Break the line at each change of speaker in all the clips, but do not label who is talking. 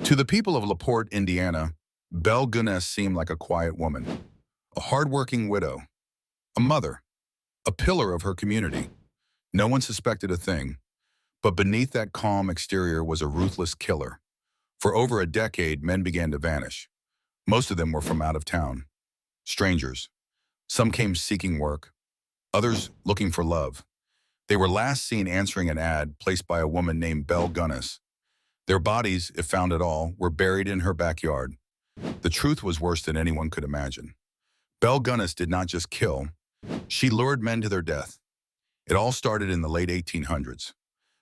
To the people of LaPorte, Indiana, Belle Gunness seemed like a quiet woman, a hardworking widow, a mother, a pillar of her community. No one suspected a thing, but beneath that calm exterior was a ruthless killer. For over a decade, men began to vanish. Most of them were from out of town, strangers. Some came seeking work, others looking for love. They were last seen answering an ad placed by a woman named Belle Gunness. Their bodies, if found at all, were buried in her backyard. The truth was worse than anyone could imagine. Belle Gunness did not just kill, she lured men to their death. It all started in the late 1800s.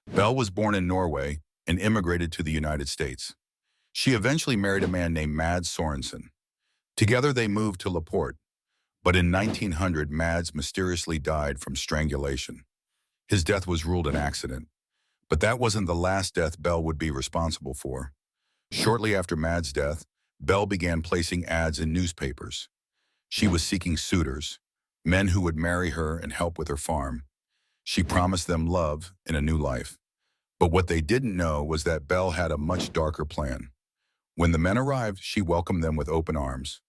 Belle was born in Norway and immigrated to the United States. She eventually married a man named Mads Sorensen. Together they moved to LaPorte, but in 1900 Mads mysteriously died from strangulation. His death was ruled an accident, but that wasn't the last death Belle would be responsible for. Shortly after Mads' death, Belle began placing ads in newspapers. She was seeking suitors, men who would marry her and help with her farm. She promised them love and a new life. But what they didn't know was that Belle had a much darker plan. When the men arrived, she welcomed them with open arms.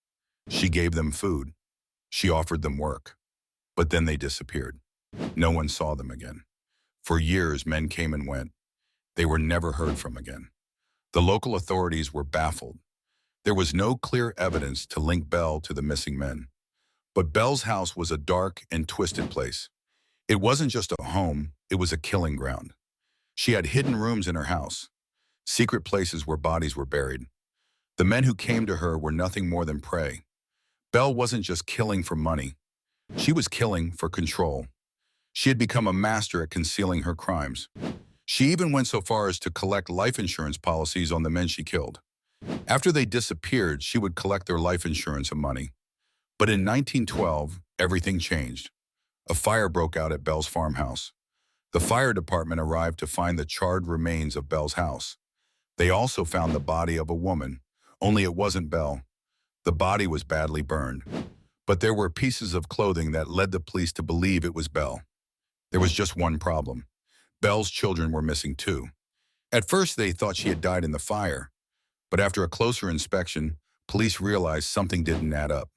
She gave them food. She offered them work. But then they disappeared. No one saw them again. For years, men came and went. They were never heard from again. The local authorities were baffled. There was no clear evidence to link Belle to the missing men. But Belle's house was a dark and twisted place. It wasn't just a home, it was a killing ground. She had hidden rooms in her house, secret places where bodies were buried. The men who came to her were nothing more than prey. Belle wasn't just killing for money. She was killing for control. She had become a master at concealing her crimes. She even went so far as to collect life insurance policies on the men she killed. After they disappeared, she would collect their life insurance and money. But in 1912, everything changed. A fire broke out at Belle's farmhouse. The fire department arrived to find the charred remains of Belle's house. They also found the body of a woman, only it wasn't Belle. The body was badly burned. But there were pieces of clothing that led the police to believe it was Belle. There was just one problem. Belle's children were missing too. At first, they thought she had died in the fire. But after a closer inspection, police realized something didn't add up.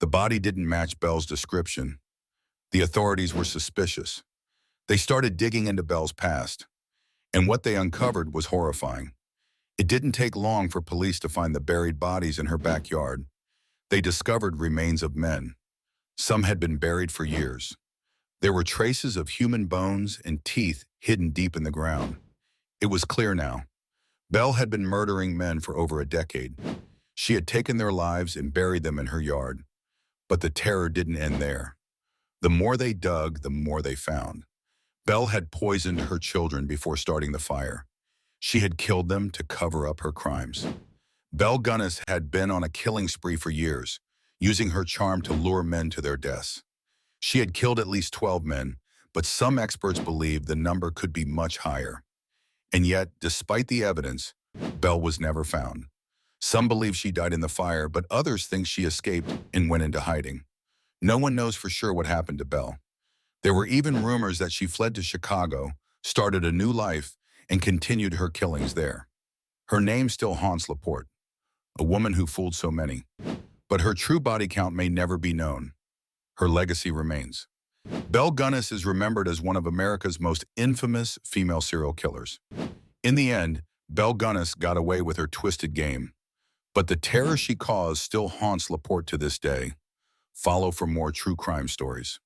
The body didn't match Belle's description. The authorities were suspicious. They started digging into Belle's past, and what they uncovered was horrifying. It didn't take long for police to find the buried bodies in her backyard. They discovered remains of men. Some had been buried for years. There were traces of human bones and teeth hidden deep in the ground. It was clear now. Belle had been murdering men for over a decade. She had taken their lives and buried them in her yard. But the terror didn't end there. The more they dug, the more they found. Belle had poisoned her children before starting the fire. She had killed them to cover up her crimes. Belle Gunness had been on a killing spree for years, using her charm to lure men to their deaths. She had killed at least 12 men, but some experts believed the number could be much higher. And yet, despite the evidence, Belle was never found. Some believe she died in the fire, but others think she escaped and went into hiding. No one knows for sure what happened to Belle. There were even rumors that she fled to Chicago, started a new life, and continued her killings there. Her name still haunts LaPorte, a woman who fooled so many. But her true body count may never be known. Her legacy remains. Belle Gunness is remembered as one of America's most infamous female serial killers. In the end, Belle Gunness got away with her twisted game. But the terror she caused still haunts LaPorte to this day. Follow for more true crime stories.